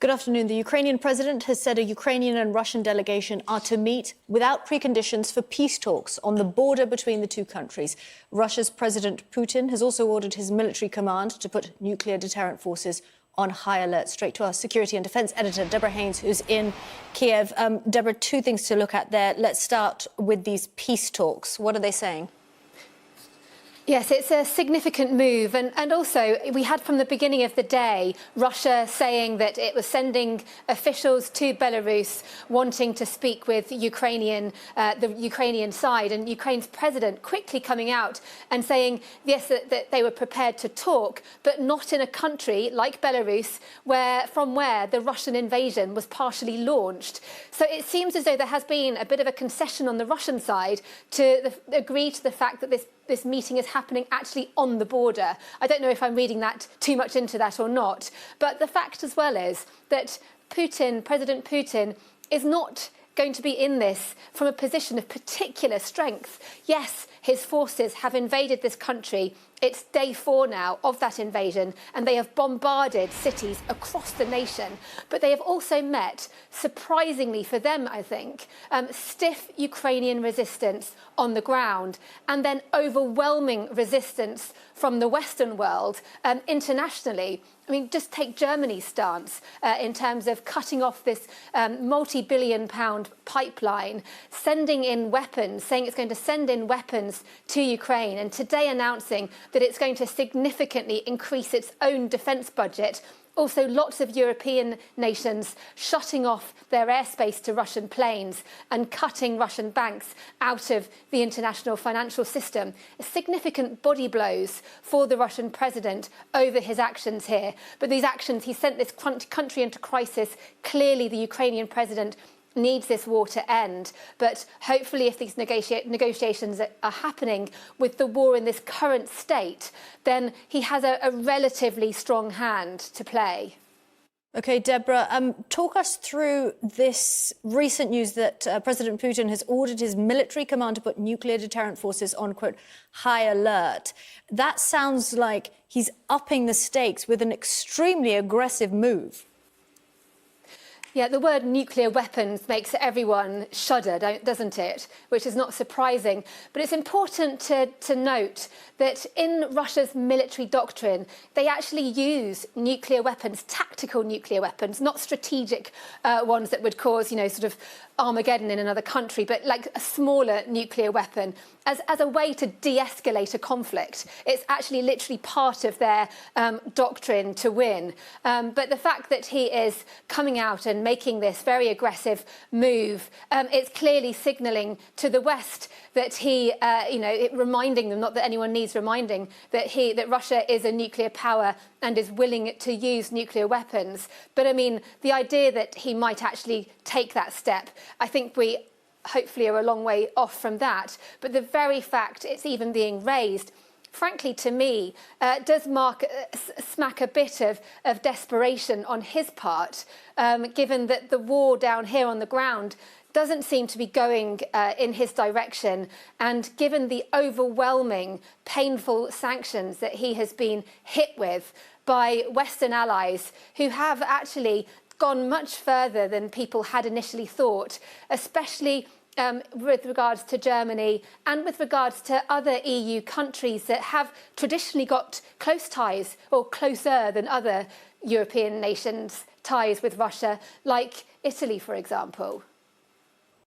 Good afternoon. The Ukrainian president has said a Ukrainian and Russian delegation are to meet without preconditions for peace talks on the border between the two countries. Russia's President Putin has also ordered his military command to put nuclear deterrent forces on high alert. Straight to our security and defence editor, Deborah Haynes, who's in Kiev. Deborah, two things to look at there. Let's start with these peace talks. What are they saying? Yes, it's a significant move. And also, we had from the beginning of the day Russia saying that it was sending officials to Belarus wanting to speak with the Ukrainian side, and Ukraine's president quickly coming out and saying, yes, that they were prepared to talk, but not in a country like Belarus, from where the Russian invasion was partially launched. So it seems as though there has been a bit of a concession on the Russian side to agree to the fact that this meeting is happening actually on the border. I don't know if I'm reading that too much into that or not, but the fact as well is that President Putin, is not going to be in this from a position of particular strength. Yes, his forces have invaded this country. It's day 4 now of that invasion, and they have bombarded cities across the nation. But they have also met, surprisingly for them, I think, stiff Ukrainian resistance on the ground, and then overwhelming resistance from the Western world internationally. I mean, just take Germany's stance in terms of cutting off this multi-billion-pound pipeline, sending in weapons, saying it's going to send in weapons to Ukraine, and today announcing that it's going to significantly increase its own defence budget. Also, lots of European nations shutting off their airspace to Russian planes and cutting Russian banks out of the international financial system. Significant body blows for the Russian president over his actions here. But these actions, he sent this country into crisis. Clearly, the Ukrainian president needs this war to end. But hopefully, if these negotiations are happening with the war in this current state, then he has a relatively strong hand to play. OK, Deborah, talk us through this recent news that President Putin has ordered his military command to put nuclear deterrent forces on, quote, high alert. That sounds like he's upping the stakes with an extremely aggressive move. Yeah, the word nuclear weapons makes everyone shudder, doesn't it? Which is not surprising. But it's important to note that in Russia's military doctrine, they actually use nuclear weapons, tactical nuclear weapons, not strategic ones that would cause, sort of Armageddon in another country, but like a smaller nuclear weapon as a way to de-escalate a conflict. It's actually literally part of their doctrine to win. But the fact that he is coming out and making this very aggressive move, it's clearly signalling to the West that he, reminding them, not that anyone needs reminding, that Russia is a nuclear power and is willing to use nuclear weapons. But I mean, the idea that he might actually take that step, I think we hopefully are a long way off from that. But the very fact it's even being raised, frankly, to me, does smack a bit of desperation on his part, given that the war down here on the ground doesn't seem to be going in his direction, and given the overwhelming, painful sanctions that he has been hit with by Western allies who have actually gone much further than people had initially thought, especially with regards to Germany and with regards to other EU countries that have traditionally got close ties, or closer than other European nations, ties with Russia, like Italy, for example.